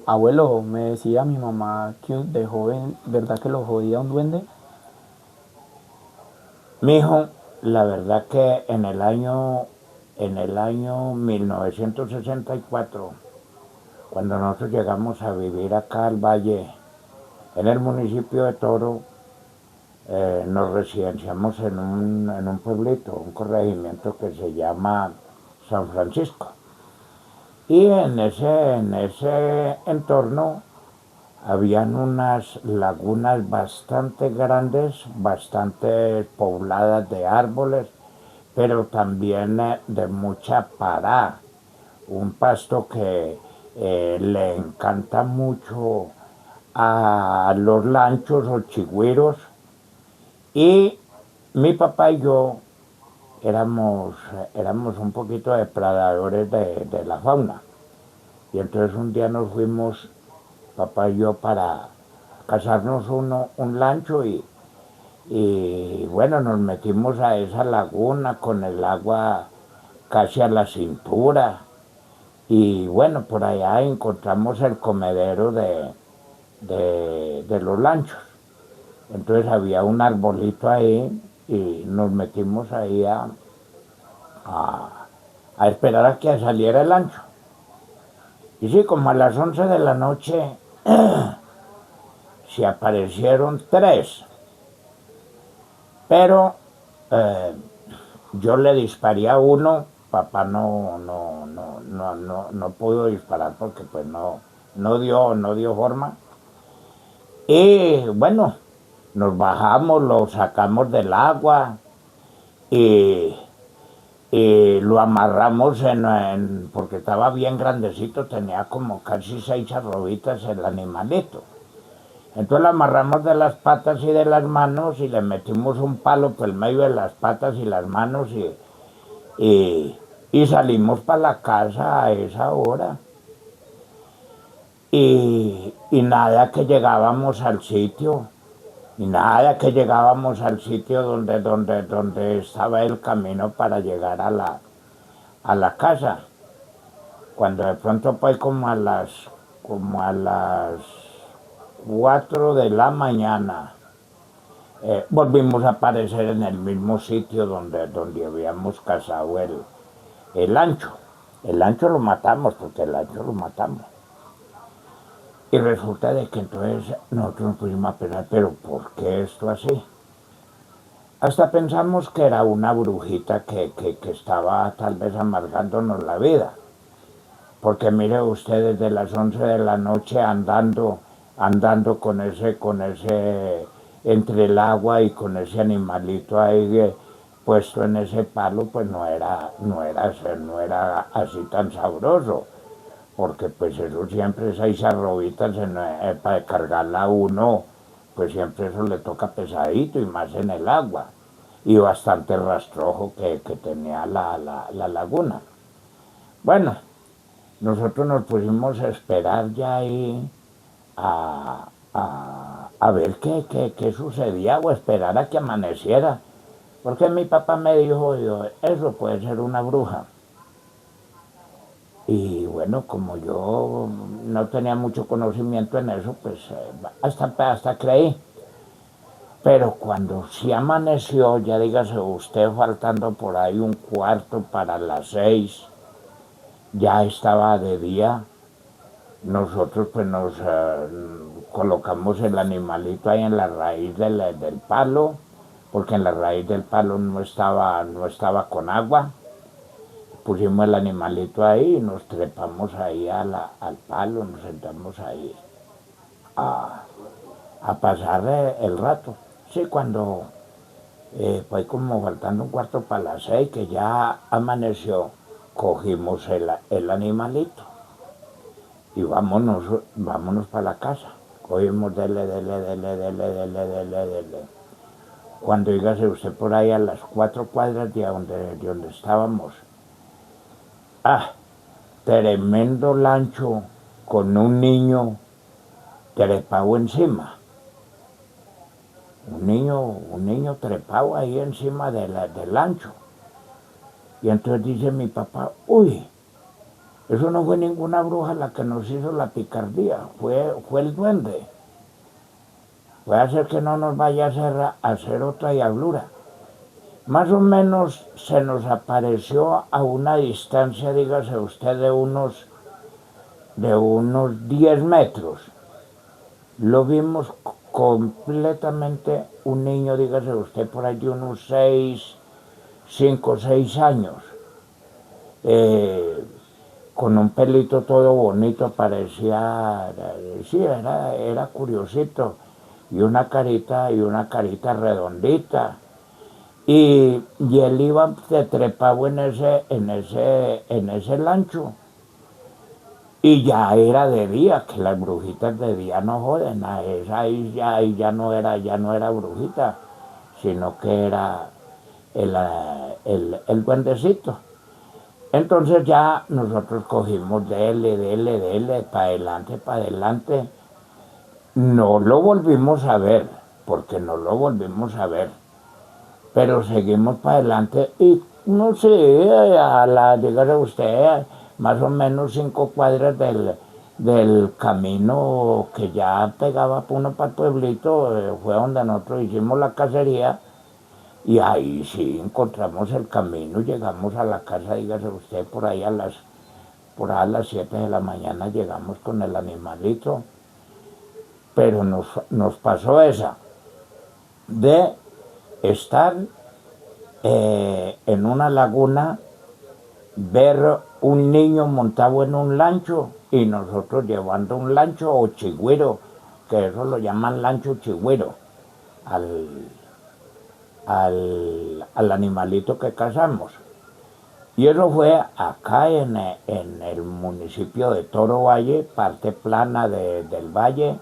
Abuelo, me decía mi mamá que de joven, ¿verdad que lo jodía un duende? Mijo, la verdad que en el año 1964, cuando nosotros llegamos a vivir acá al valle, en el municipio de Toro, nos residenciamos en un pueblito, un corregimiento que se llama San Francisco. Y en ese entorno habían unas lagunas bastante grandes, bastante pobladas de árboles, pero también de mucha pará, un pasto que le encanta mucho a los lanchos o chigüiros. Y mi papá y yo éramos un poquito depredadores de la fauna. Y entonces un día nos fuimos, papá y yo, para cazarnos un lancho y bueno, nos metimos a esa laguna con el agua casi a la cintura. Y bueno, por allá encontramos el comedero de los lanchos. Entonces había un arbolito ahí y nos metimos ahí a esperar a que saliera el lancho. Y sí, como a las 11 de la noche se aparecieron tres, pero eh, yo le disparé a uno, papá no pudo disparar porque pues no dio forma. Y bueno, nos bajamos, lo sacamos del agua y, y lo amarramos porque estaba bien grandecito, tenía como casi 6 arrobitas el animalito. Entonces lo amarramos de las patas y de las manos y le metimos un palo por el medio de las patas y las manos y salimos para la casa a esa hora. Y nada que llegábamos al sitio, y nada que llegábamos al sitio donde estaba el camino para llegar a la casa. Cuando de pronto pues como a las 4 de la mañana, volvimos a aparecer en el mismo sitio donde habíamos cazado el ancho. El ancho lo matamos, porque el ancho lo matamos. Y resulta de que entonces nosotros nos pusimos a pensar, pero ¿por qué esto así? Hasta pensamos que era una brujita que estaba tal vez amargándonos la vida. Porque mire usted, desde las 11 de la noche andando con ese, entre el agua y con ese animalito ahí puesto en ese palo, pues no era así tan sabroso. Porque pues eso siempre, esas arrobitas para cargarla a uno, pues siempre eso le toca pesadito y más en el agua. Y bastante rastrojo que tenía la laguna. Bueno, nosotros nos pusimos a esperar ya ahí a ver qué sucedía o esperar a que amaneciera. Porque mi papá me dijo, eso puede ser una bruja. Y bueno, como yo no tenía mucho conocimiento en eso, pues hasta creí. Pero cuando sí amaneció, ya dígase usted, faltando por ahí un cuarto para las 6, ya estaba de día. Nosotros pues nos colocamos el animalito ahí en la raíz del palo, porque en la raíz del palo no estaba con agua. Pusimos el animalito ahí y nos trepamos ahí al palo, nos sentamos ahí a pasar el rato. Sí, cuando fue como faltando un cuarto para las 6, que ya amaneció, cogimos el animalito y vámonos para la casa. Cogimos dele. Cuando dígase usted por ahí a las 4 cuadras de donde estábamos, tremendo lancho con un niño trepado encima. Un niño trepado ahí encima del lancho. Y entonces dice mi papá, uy, Eso no fue ninguna bruja la que nos hizo la picardía, fue el duende. Puede hacer que no nos vaya a hacer otra diablura. Más o menos se nos apareció a una distancia, dígase usted, de unos 10 metros. Lo vimos completamente un niño, dígase usted, por allí unos 5 o 6 años. Con un pelito todo bonito, parecía, sí, era curiosito, y una carita redondita. Y él iba de trepado en ese lancho. Y ya era de día, que las brujitas de día no joden, ahí ya no era brujita, sino que era el duendecito. Entonces ya nosotros cogimos dele, para adelante. No lo volvimos a ver, porque no lo volvimos a ver. Pero seguimos para adelante y no sé, dígase usted, más o menos 5 cuadras del camino que ya pegaba uno para el pueblito, fue donde nosotros hicimos la cacería. Y ahí sí encontramos el camino, llegamos a la casa, dígase usted, por ahí a las 7 de la mañana llegamos con el animalito. Pero nos pasó esa, de estar en una laguna, ver un niño montado en un lancho y nosotros llevando un lancho o chigüiro, que eso lo llaman lancho chigüiro, al animalito que cazamos. Y eso fue acá en el municipio de Toro Valle, parte plana del valle,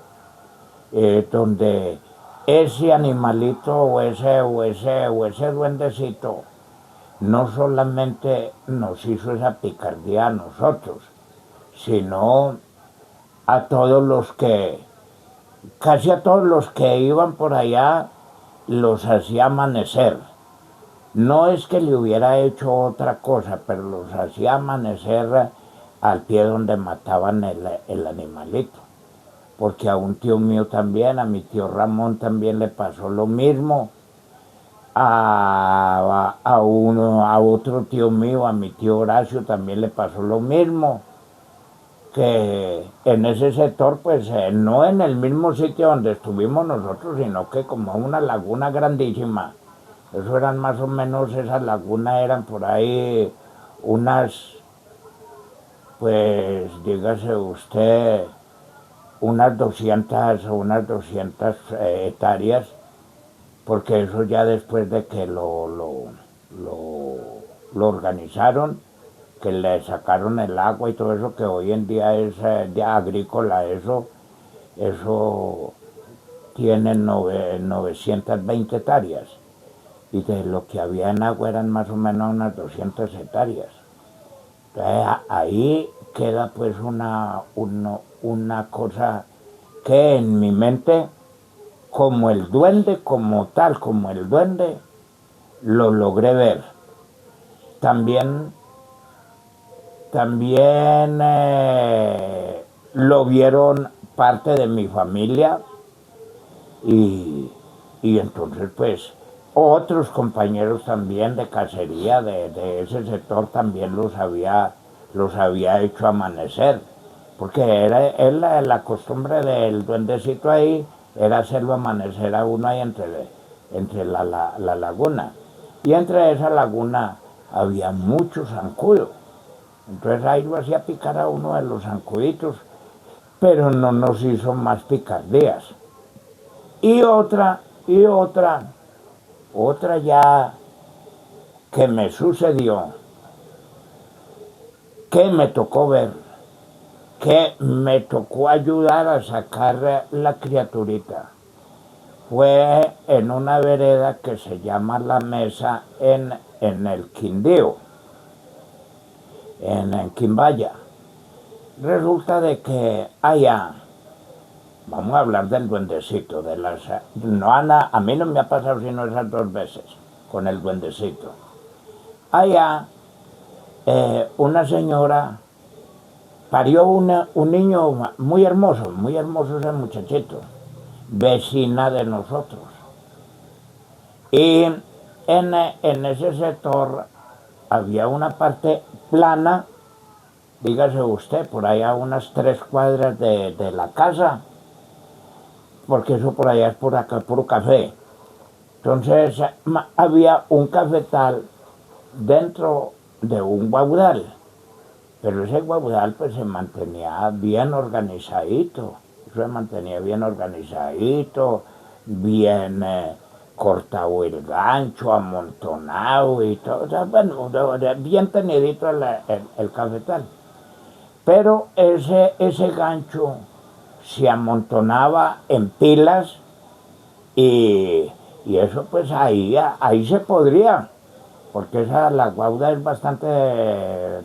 donde ese animalito o ese duendecito no solamente nos hizo esa picardía a nosotros, sino a todos los que, casi a todos los que iban por allá, los hacía amanecer. No es que le hubiera hecho otra cosa, pero los hacía amanecer al pie donde mataban el animalito. Porque a un tío mío también, a mi tío Ramón también le pasó lo mismo, a otro tío mío, a mi tío Horacio también le pasó lo mismo, que en ese sector, pues no en el mismo sitio donde estuvimos nosotros, sino que como una laguna grandísima. Eso eran más o menos, esas lagunas eran por ahí unas, pues dígase usted, unas 200 hectáreas, porque eso ya después de que lo organizaron, que le sacaron el agua y todo eso, que hoy en día es ya agrícola, eso tiene 920 hectáreas. Y de lo que había en agua eran más o menos unas 200 hectáreas. Entonces, ahí queda pues una cosa que en mi mente, como el duende, como tal, como el duende, lo logré ver. También lo vieron parte de mi familia y entonces pues otros compañeros también de cacería de ese sector también los había hecho amanecer, porque era la costumbre del duendecito ahí, era hacerlo amanecer a uno ahí entre la laguna. Y entre esa laguna había muchos zancudos. Entonces ahí lo hacía picar a uno de los zancuditos, pero no nos hizo más picardías. Y otra ya que me sucedió, que me tocó ver, que me tocó ayudar a sacar la criaturita, fue en una vereda que se llama La Mesa en el Quindío, en Quimbaya. Resulta de que allá, vamos a hablar del duendecito, no, a mí no me ha pasado sino esas 2 veces con el duendecito. Allá, una señora parió un niño muy hermoso ese muchachito, vecina de nosotros. Y en ese sector había una parte plana, dígase usted, por allá unas 3 cuadras de la casa, porque eso por allá es puro café. Entonces había un cafetal dentro de un guaudal, pero ese guaudal pues se mantenía bien organizadito, bien cortado el gancho, amontonado y todo, o sea, bueno, bien tenidito el cafetal. Pero ese gancho se amontonaba en pilas y eso pues ahí se podría, porque la guauda es bastante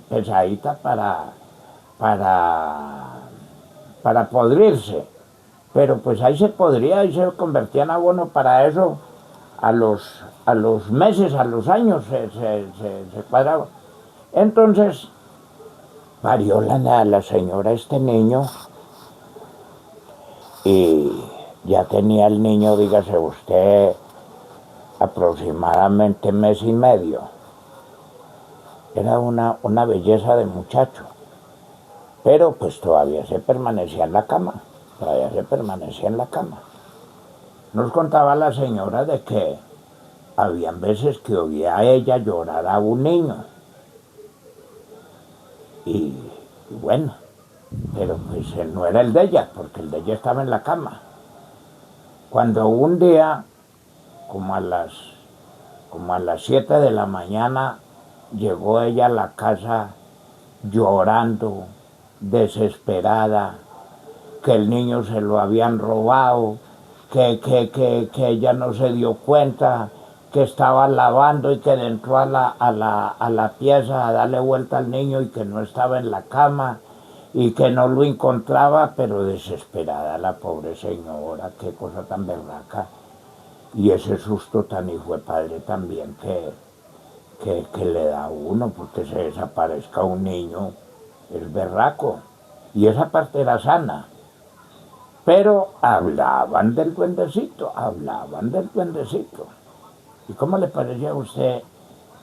pesadita para podrirse. Pero pues ahí se podría, ahí se convertía en abono para eso, a los meses, a los años se cuadraba. Entonces parió la señora este niño y ya tenía el niño, dígase usted, aproximadamente mes y medio. Era una belleza de muchacho, pero pues todavía se permanecía en la cama, Nos contaba la señora de que habían veces que oía a ella llorar a un niño. Y bueno, pero pues no era el de ella, porque el de ella estaba en la cama. Cuando un día, como a las 7 de la mañana, llegó ella a la casa llorando, desesperada, que el niño se lo habían robado, que ella no se dio cuenta, que estaba lavando y que entró a la pieza a darle vuelta al niño y que no estaba en la cama y que no lo encontraba, pero desesperada la pobre señora, qué cosa tan berraca. Y ese susto tan hijo de padre también que le da a uno, porque se desaparezca un niño, es berraco. Y esa parte era sana. Pero hablaban del duendecito. ¿Y cómo le parece a usted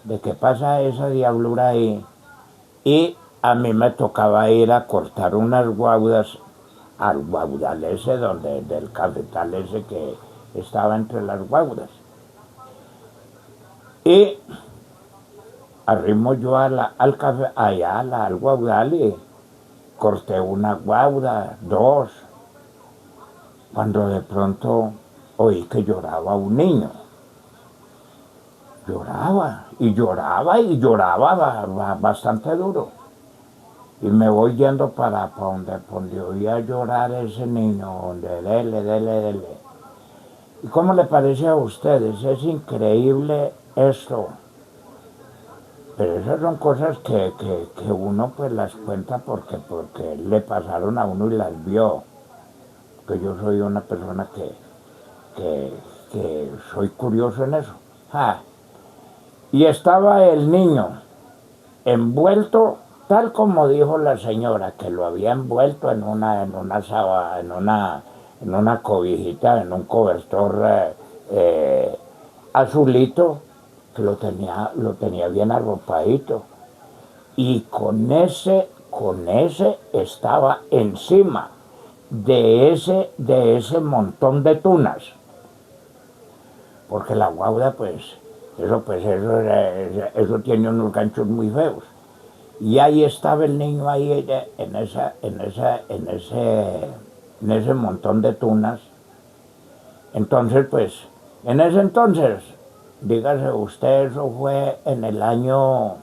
de que pasa esa diablura ahí? Y a mí me tocaba ir a cortar unas guaudas al guaudal ese del cafetal ese que estaba entre las guaudas. Y arrimo yo al café, allá al guaudal y corté una guauda, 2, cuando de pronto oí que lloraba un niño. Lloraba bastante duro. Y me voy yendo para donde oía llorar ese niño, donde dele. ¿Y cómo le parece a ustedes? Es increíble esto. Pero esas son cosas que uno pues las cuenta porque le pasaron a uno y las vio. Que yo soy una persona que soy curioso en eso. Y estaba el niño envuelto, tal como dijo la señora, que lo había envuelto en una cobijita, en un cobertor azulito, que lo tenía bien arropadito. Y con ese estaba encima de ese montón de tunas. Porque la guauda, eso tiene unos ganchos muy feos. Y ahí estaba el niño ahí en ese montón de tunas. Entonces, en ese entonces, dígase usted, eso fue en el año,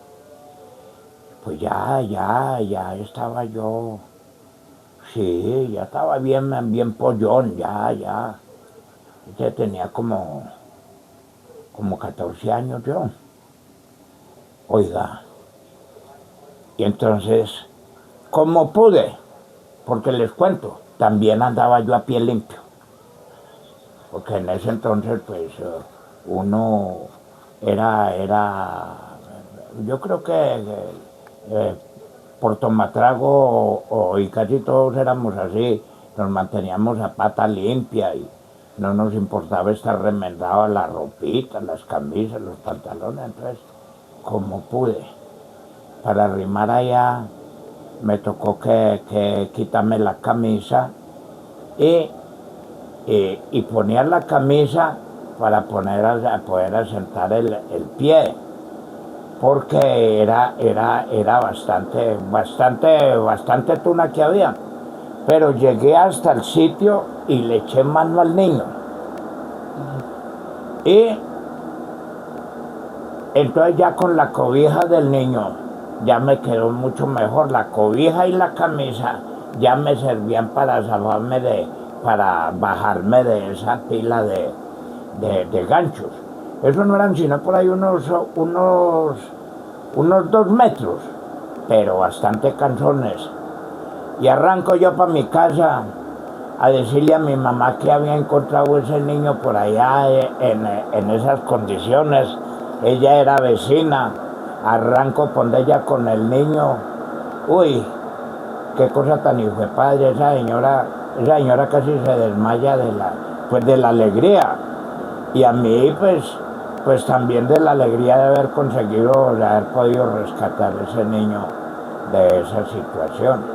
pues ya estaba yo, sí, ya estaba bien pollón, ya tenía como 14 años yo. Oiga, y entonces, como pude, porque les cuento, también andaba yo a pie limpio. Porque en ese entonces, uno era yo creo que por tomatrago y casi todos éramos así, nos manteníamos a pata limpia y no nos importaba estar remendado la ropita, las camisas, los pantalones. Entonces, como pude, para arrimar allá me tocó que quitarme la camisa y ponía la camisa para poder asentar el pie, porque era bastante tuna que había. Pero llegué hasta el sitio y le eché mano al niño. Y entonces ya con la cobija del niño ya me quedó mucho mejor. La cobija y la camisa ya me servían para para bajarme de esa pila de ganchos. Eso no eran sino por ahí unos 2 metros, pero bastante cansones. Y arranco yo para mi casa a decirle a mi mamá que había encontrado ese niño por allá en esas condiciones. Ella era vecina. Arranco por ella con el niño. Uy, qué cosa tan hijo de padre. Esa señora casi se desmaya de la alegría. Y a mí pues también de la alegría de haber conseguido, de haber podido rescatar a ese niño de esa situación.